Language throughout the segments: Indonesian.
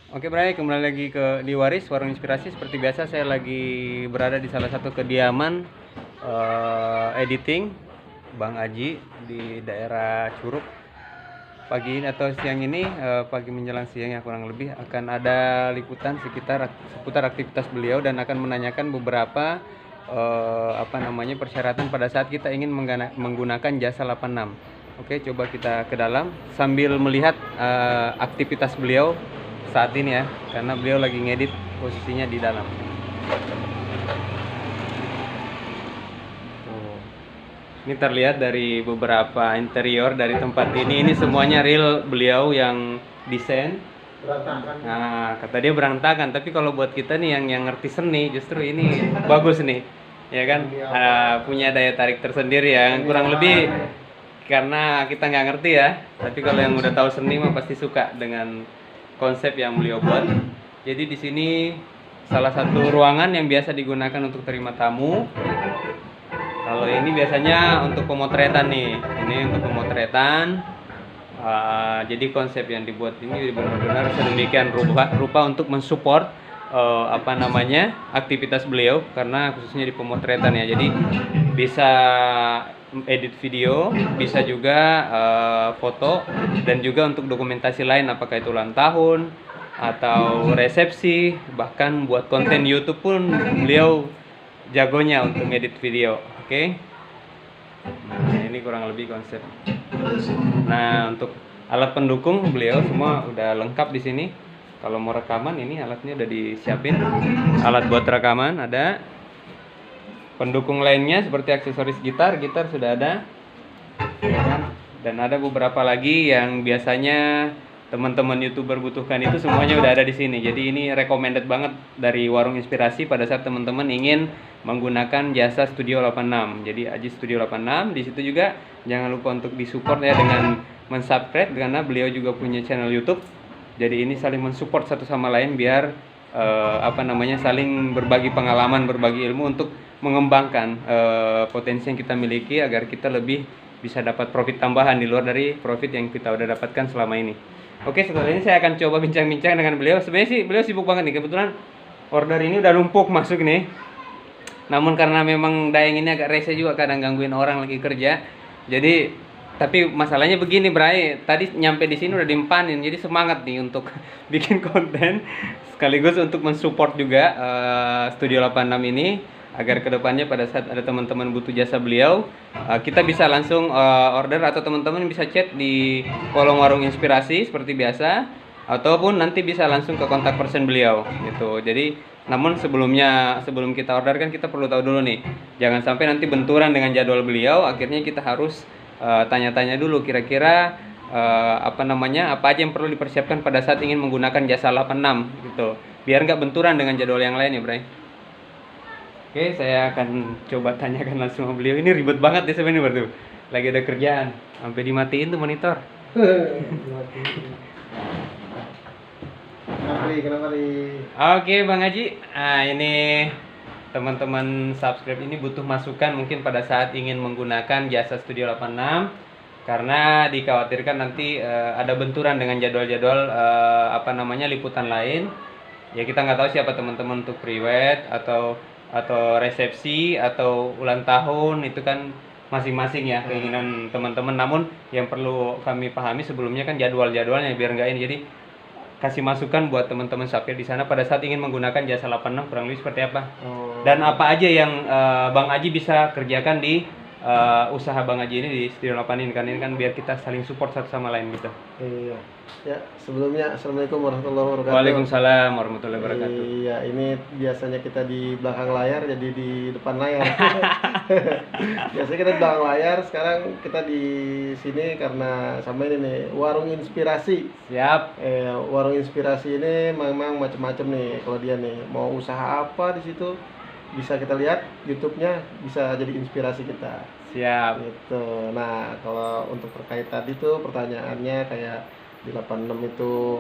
Oke Bray, kembali lagi ke di Waris Warung Inspirasi. Seperti biasa saya lagi berada di salah satu kediaman editing Bang Aji di daerah Curug. Pagi ini atau siang ini, pagi menjelang siang ya kurang lebih akan ada liputan seputar aktivitas beliau dan akan menanyakan beberapa persyaratan pada saat kita ingin menggunakan jasa 86. Oke, coba kita ke dalam sambil melihat aktivitas beliau saat ini ya, karena beliau lagi ngedit posisinya di dalam. Ini terlihat dari beberapa interior dari tempat ini. Ini semuanya real beliau yang desain. Berantakan. Nah, kata dia berantakan, tapi kalau buat kita nih yang ngerti seni, justru ini bagus nih, ya kan? Punya daya tarik tersendiri ya, kurang lebih karena kita nggak ngerti ya. Tapi kalau yang udah tahu seni mah pasti suka dengan konsep yang beliau buat. Jadi di sini salah satu ruangan yang biasa digunakan untuk terima tamu. Kalau ini biasanya untuk pemotretan nih. Ini untuk pemotretan. Jadi konsep yang dibuat ini benar-benar sedemikian rupa untuk mensupport aktivitas beliau, karena khususnya di pemotretan ya. Jadi bisa edit video, bisa juga foto, dan juga untuk dokumentasi lain, apakah itu ulang tahun atau resepsi, bahkan buat konten YouTube pun beliau jagonya untuk edit video. Oke. Nah, ini kurang lebih konsep. Nah, untuk alat pendukung beliau semua udah lengkap di sini. Kalau mau rekaman, ini alatnya udah disiapin. Alat buat rekaman ada. Pendukung lainnya seperti aksesoris gitar sudah ada. Dan ada beberapa lagi yang biasanya teman-teman YouTuber butuhkan, itu semuanya udah ada di sini. Jadi ini recommended banget dari Warung Inspirasi pada saat teman-teman ingin menggunakan jasa Studio 86. Jadi Aji Studio 86 di situ juga jangan lupa untuk disupport ya dengan mensubscribe, karena beliau juga punya channel YouTube. Jadi ini saling mensupport satu sama lain biar saling berbagi pengalaman, berbagi ilmu untuk mengembangkan potensi yang kita miliki agar kita lebih bisa dapat profit tambahan di luar dari profit yang kita udah dapatkan selama ini. Oke, setelah ini saya akan coba bincang-bincang dengan beliau. Sebenarnya sih beliau sibuk banget nih. Kebetulan order ini udah numpuk masuk nih. Namun karena memang Daeng ini agak rese juga, kadang gangguin orang lagi kerja. Jadi, tapi masalahnya begini, Bray. Tadi nyampe di sini udah dimpanin. Jadi semangat nih untuk bikin konten sekaligus untuk mensupport juga Studio 86 ini, agar kedepannya pada saat ada teman-teman butuh jasa beliau, kita bisa langsung order, atau teman-teman bisa chat di kolom Warung Inspirasi seperti biasa, ataupun nanti bisa langsung ke kontak person beliau gitu. Jadi namun sebelum kita order kan kita perlu tahu dulu nih, jangan sampai nanti benturan dengan jadwal beliau, akhirnya kita harus tanya-tanya dulu kira-kira apa aja yang perlu dipersiapkan pada saat ingin menggunakan jasa 86 gitu, biar nggak benturan dengan jadwal yang lain ya, Bray. Oke, saya akan coba tanyakan langsung sama beliau. Ini ribet banget ya sebenarnya, berarti lagi ada kerjaan, sampai dimatiin tuh monitor. Kenapa Oke, Bang Haji. Ini teman-teman subscribe ini butuh masukan mungkin pada saat ingin menggunakan jasa Studio 86, karena dikhawatirkan nanti ada benturan dengan jadwal-jadwal liputan lain. Ya kita nggak tahu siapa teman-teman untuk pre-wed atau resepsi atau ulang tahun, itu kan masing-masing ya keinginan teman-teman. Namun yang perlu kami pahami sebelumnya kan jadwal-jadwalnya, biar nggak ini. Jadi kasih masukan buat teman-teman subscribe di sana pada saat ingin menggunakan jasa 86 kurang lebih seperti apa. Dan apa aja yang Bang Aji bisa kerjakan di usaha Bang Aji ini di Studio 8 ini kan biar kita saling support satu sama lain gitu. Iya. Ya, sebelumnya Assalamualaikum warahmatullahi wabarakatuh. Waalaikumsalam warahmatullahi wabarakatuh. Iya, ini biasanya kita di belakang layar, jadi di depan layar. Biasanya kita di belakang layar, sekarang kita di sini karena sama ini nih, Warung Inspirasi. Siap. Warung Inspirasi ini memang macam-macam nih. Kalau dia nih mau usaha apa di situ bisa kita lihat YouTube-nya, bisa jadi inspirasi kita. Siap. Gitu. Nah, kalau untuk terkait tadi tuh pertanyaannya kayak di 86 itu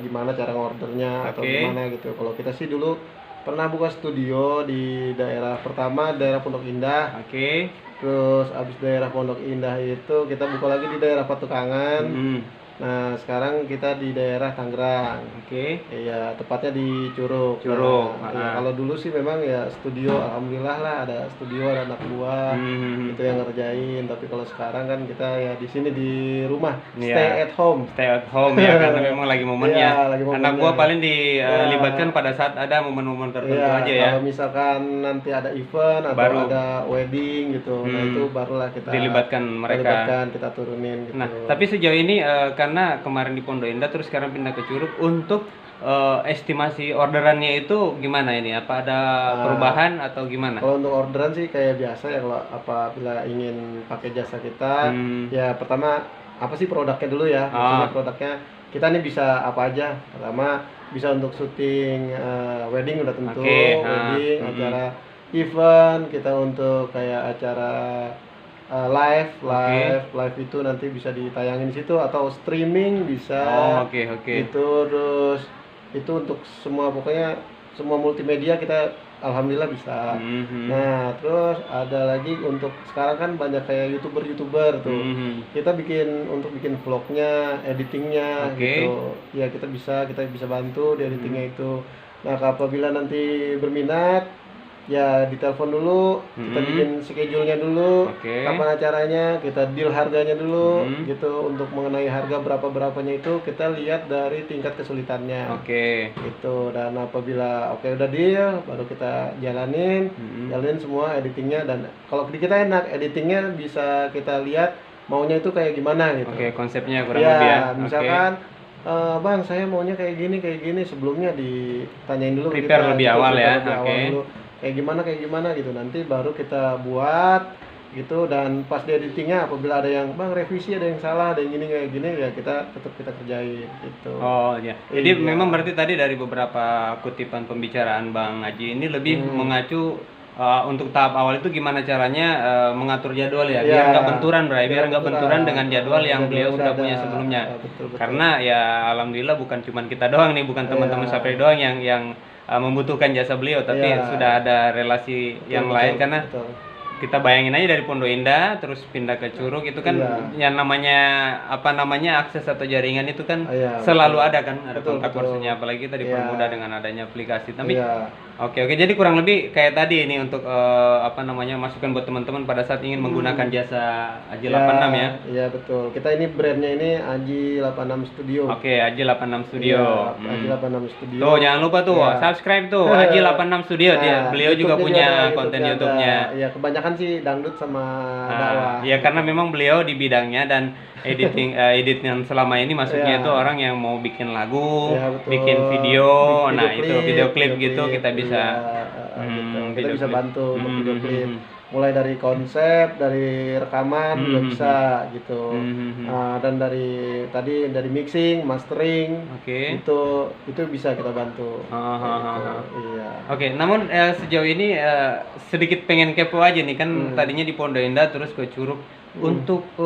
gimana cara ngordernya atau gimana gitu. Kalau kita sih dulu pernah buka studio di daerah Pondok Indah. Oke. Terus abis daerah Pondok Indah itu kita buka lagi di daerah Patukangan. Nah, sekarang kita di daerah Tangerang. Oke. Iya, tepatnya di Curug. Curug, Nah, iya, kalau dulu sih memang ya studio, alhamdulillah lah ada studio, ada anak buah Hmm. itu yang ngerjain. Tapi kalau sekarang kan kita ya di sini di rumah, Iya. stay at home. Stay at home ya karena memang lagi momennya. Iya, lagi momennya. Anak gua paling dilibatkan Iya. pada saat ada momen-momen tertentu Iya, aja ya. kalau misalkan nanti ada event atau Baru. ada wedding gitu, nah itu barulah kita Dilibatkan mereka. kita turunin gitu. Nah, tapi sejauh ini karena kemarin di Pondok Indah terus sekarang pindah ke Curug, untuk estimasi orderannya itu gimana ini? Apa ada perubahan atau gimana? Kalau untuk orderan sih kayak biasa ya, kalau apabila ingin pakai jasa kita, ya pertama apa sih produknya dulu ya? Maksudnya produknya kita nih bisa apa aja. Pertama bisa untuk syuting wedding udah tentu, wedding, acara event, kita untuk kayak acara live itu nanti bisa ditayangin di situ atau streaming bisa. Itu terus itu untuk semua, pokoknya semua multimedia kita alhamdulillah bisa. Nah, terus ada lagi untuk sekarang kan banyak kayak youtuber tuh. Kita bikin vlognya, editingnya gitu. Ya kita bisa bantu di editingnya itu. Nah, apabila nanti berminat ya ditelepon dulu, kita bikin schedule-nya dulu, kapan acaranya, kita deal harganya dulu gitu. Untuk mengenai harga berapanya itu kita lihat dari tingkat kesulitannya. Gitu. Dan apabila udah deal, baru kita jalanin semua editingnya. Dan kalau di kita enak, editingnya bisa kita lihat maunya itu kayak gimana gitu. Konsepnya kurang lebih ya. Misalkan Bang, saya maunya kayak gini, sebelumnya ditanyain dulu prepare kita, lebih gitu, awal ya. awal dulu. Kayak gimana gitu, nanti baru kita buat gitu. Dan pas di editingnya apabila ada yang Bang revisi, ada yang salah, ada yang gini kayak gini, ya kita tetap kita kerjain gitu. Oh iya. Jadi memang berarti tadi dari beberapa kutipan pembicaraan Bang Haji ini lebih mengacu untuk tahap awal itu gimana caranya mengatur jadwal ya, biar nggak benturan, biar nggak benturan dengan jadwal yang beliau sudah punya sebelumnya. Betul. Karena ya alhamdulillah bukan cuma kita doang nih, bukan teman-teman Sapri doang yang membutuhkan jasa beliau, tapi sudah ada relasi yang lain. Karena kita bayangin aja dari Pondok Indah terus pindah ke Curug itu kan yang namanya akses atau jaringan itu kan selalu ada kan, ada kontak personnya, apalagi kita dipermudah dengan adanya aplikasi. Tapi Oke, jadi kurang lebih kayak tadi ini untuk masukan buat teman-teman pada saat ingin menggunakan jasa Aji 86 ya. Iya betul. Kita ini brandnya ini Aji 86 Studio. Oke, Aji 86 Studio. Aji 86 Studio. Tuh jangan lupa tuh subscribe tuh Aji 86 Studio. Beliau juga punya konten YouTube-nya. Iya, kebanyakan sih dangdut sama dakwah. Iya, karena memang beliau di bidangnya dan edit yang selama ini maksudnya itu orang yang mau bikin lagu, bikin video, itu video klip gitu kita bisa gitu. Kita bisa bantu untuk video klip, mulai dari konsep, dari rekaman juga bisa gitu. Dan dari mixing, mastering, itu bisa kita bantu. Oke, namun sejauh ini sedikit pengen kepo aja nih kan, tadinya di Pondok Indah terus ke Curug. Untuk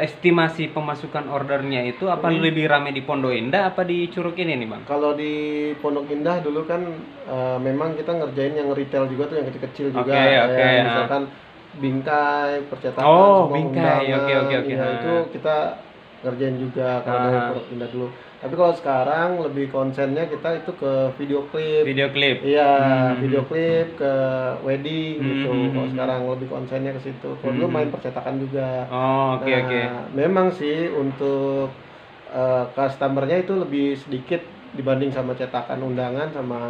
estimasi pemasukan ordernya itu apa lebih ramai di Pondok Indah apa di Curug ini nih Bang? Kalau di Pondok Indah dulu kan memang kita ngerjain yang retail juga tuh, yang kecil-kecil juga. Misalkan bingkai, percetakan, semua bingkai. Oke. Itu kita ngerjain juga kalau dari Pondok Indah dulu. Tapi kalau sekarang lebih konsennya kita itu ke video klip. Iya, video klip, ke wedding gitu. Kalau sekarang lebih konsennya ke situ. Kalau dulu main percetakan juga. Memang sih untuk customernya itu lebih sedikit dibanding sama cetakan undangan sama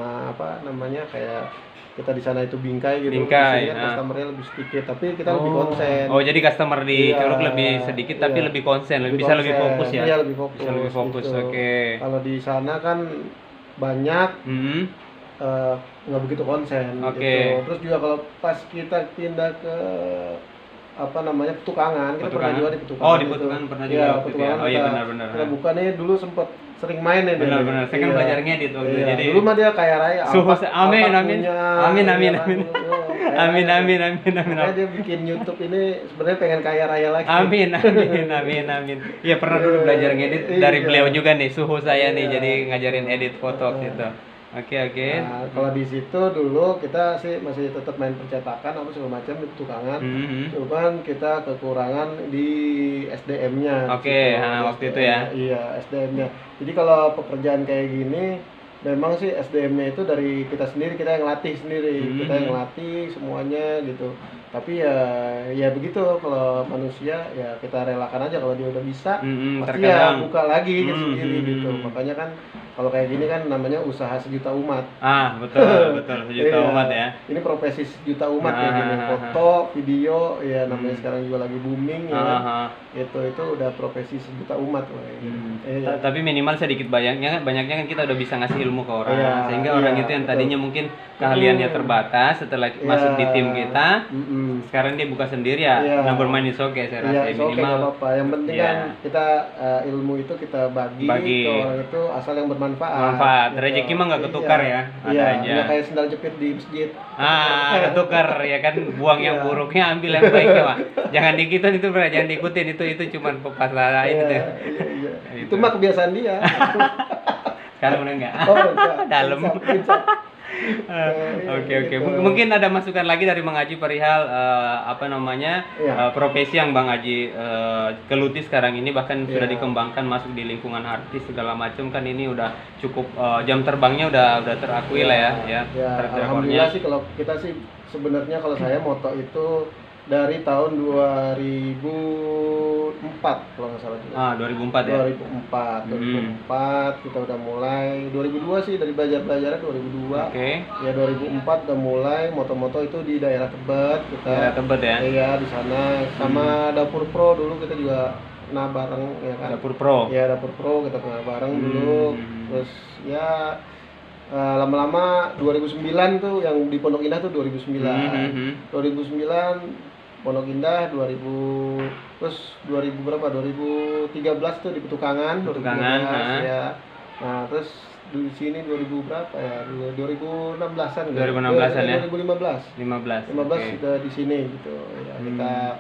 kayak kita di sana itu bingkai gitu. Customernya lebih sedikit, tapi kita lebih konsen. Jadi customer di Curug lebih sedikit tapi lebih konsen, bisa lebih fokus ya. Iya, lebih fokus. Gitu. Kalau di sana kan banyak nggak begitu konsen gitu. Terus juga kalau pas kita pindah ke petukangan, kita pernah juga di petukangan. Di petukangan pernah juga. Petukangan benar. Kita bukannya dulu sempat sering main ya. Benar. Saya kan belajar ngedit waktu itu. Jadi dulu mah dia kaya raya. Amin. Dia bikin YouTube ini sebenarnya pengen kaya raya lagi. Amin. Iya, pernah dulu belajar ngedit dari beliau juga nih, suhu saya nih, jadi ngajarin edit foto gitu. Oke. Nah, kalau di situ dulu kita sih masih tetap main percetakan apa segala macam di tukangan. Cuman kita kekurangan di SDM-nya. Oke, waktu itu ya. Iya, SDM-nya. Jadi kalau pekerjaan kayak gini memang sih SDM-nya itu dari kita sendiri, kita yang latih sendiri, kita yang latih semuanya gitu. Tapi ya begitu, kalau manusia ya kita relakan aja, kalau dia udah bisa pasti ya buka lagi sendiri gitu. Makanya kan kalau kayak gini kan namanya usaha sejuta umat. Betul sejuta umat ya. Ini profesi sejuta umat kayak gini, foto, video, ya namanya sekarang juga lagi booming ya kan. Itu udah profesi sejuta umat. Tapi minimal sedikit banyaknya kan kita udah bisa ngasih ilmu ke orang, sehingga orang itu yang tadinya mungkin keahliannya terbatas, setelah masuk di tim kita, sekarang dia buka sendiri ya. Nah, bermain is oke, saya rasa minimal. Apa-apa. Yang penting kan kita ilmu itu kita bagi ke orang itu, asal yang bermanfaat. Rezeki mah nggak ketukar ya, ada aja. Nggak kayak sendal jepit di masjid. Ketukar ya kan, buang yang buruknya, ambil yang baiknya, Pak. Jangan diikutin itu, bro. Jangan diikutin itu cuma pepatah itu deh. Itu mah kebiasaan dia. Sekarang udah enggak. Dalam. Oke. Mungkin ada masukan lagi dari Bang Haji perihal profesi yang Bang Haji geluti sekarang ini, bahkan sudah dikembangkan masuk di lingkungan artis segala macam kan, ini udah cukup jam terbangnya udah terakui lah ya. Alhamdulillah sih, kalau kita sih sebenarnya, kalau saya moto itu dari tahun 2004 kalau nggak salah juga. 2004 ya. 2004 kita udah mulai. 2002 sih, dari belajar-belajarnya 2002. Ya 2004 udah mulai moto-moto itu di daerah Tebet kita. Daerah Tebet ya. Iya, di sana sama Dapur Pro dulu kita juga pernah bareng ya kan. Dapur Pro. Ya, Dapur Pro kita pernah bareng dulu. Terus ya lama-lama 2009 tuh yang di Pondok Indah tuh 2009. 2009 Pondok Indah 2000, terus 2000 berapa? 2013 tuh di Petukangan. Ya. Nah, terus di sini 2000 berapa ya? 2016-an. 2016-an ya. 2015 sudah di sini gitu. Ya, kita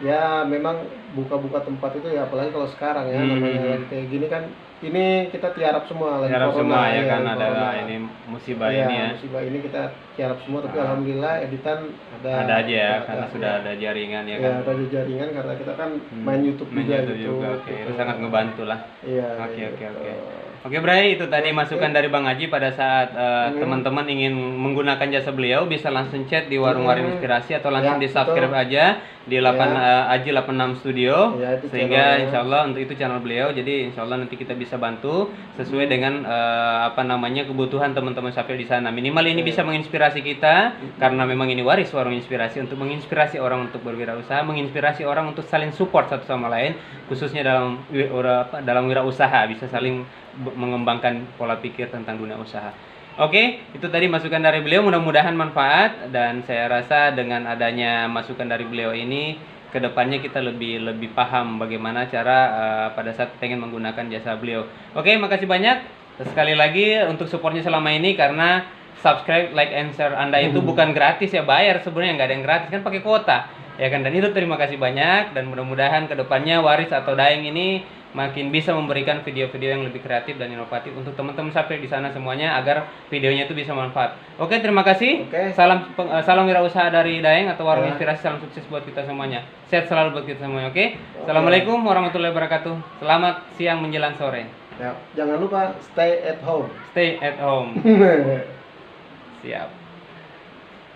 ya memang buka-buka tempat itu ya, apalagi kalau sekarang ya namanya lagi kayak gini kan, ini kita tiarap semua lagi corona ya kan, ada ini musibah ini ya. Musibah ini kita tiarap semua, tapi alhamdulillah editan ada aja ya, karena sudah ada jaringan ya kan. Ada jaringan karena kita kan main YouTube juga gitu. Itu sangat ngebantu lah. Oke. Oke Bray, itu tadi masukan dari Bang Haji pada saat teman-teman ingin menggunakan jasa beliau, bisa langsung chat di Warung-Warung Inspirasi atau langsung di subscribe aja di Haji 86 Studio, sehingga insya Allah untuk itu channel beliau. Jadi insya Allah nanti kita bisa bantu sesuai dengan kebutuhan teman-teman Syafil di sana. Minimal ini bisa menginspirasi kita, karena memang ini waris Warung Inspirasi, untuk menginspirasi orang untuk berwirausaha, menginspirasi orang untuk saling support satu sama lain, khususnya dalam wirausaha, bisa saling mengembangkan pola pikir tentang dunia usaha. Oke, itu tadi masukan dari beliau, mudah-mudahan manfaat, dan saya rasa dengan adanya masukan dari beliau ini, kedepannya kita lebih paham bagaimana cara pada saat pengen menggunakan jasa beliau. Oke, makasih banyak sekali lagi untuk supportnya selama ini, karena subscribe, like, and share Anda itu bukan gratis ya, bayar sebenarnya, nggak ada yang gratis kan, pakai kuota ya kan. Dan itu terima kasih banyak, dan mudah-mudahan kedepannya Waris atau Daeng ini makin bisa memberikan video-video yang lebih kreatif dan inovatif untuk teman-teman Syafil di sana semuanya, agar videonya itu bisa manfaat. Oke, terima kasih. Salam wirausaha dari Daeng atau Warung Inspirasi, salam sukses buat kita semuanya. Sehat selalu buat kita semuanya. Oke. Assalamualaikum warahmatullahi wabarakatuh. Selamat siang menjelang sore. Ya, jangan lupa stay at home. Stay at home. Siap.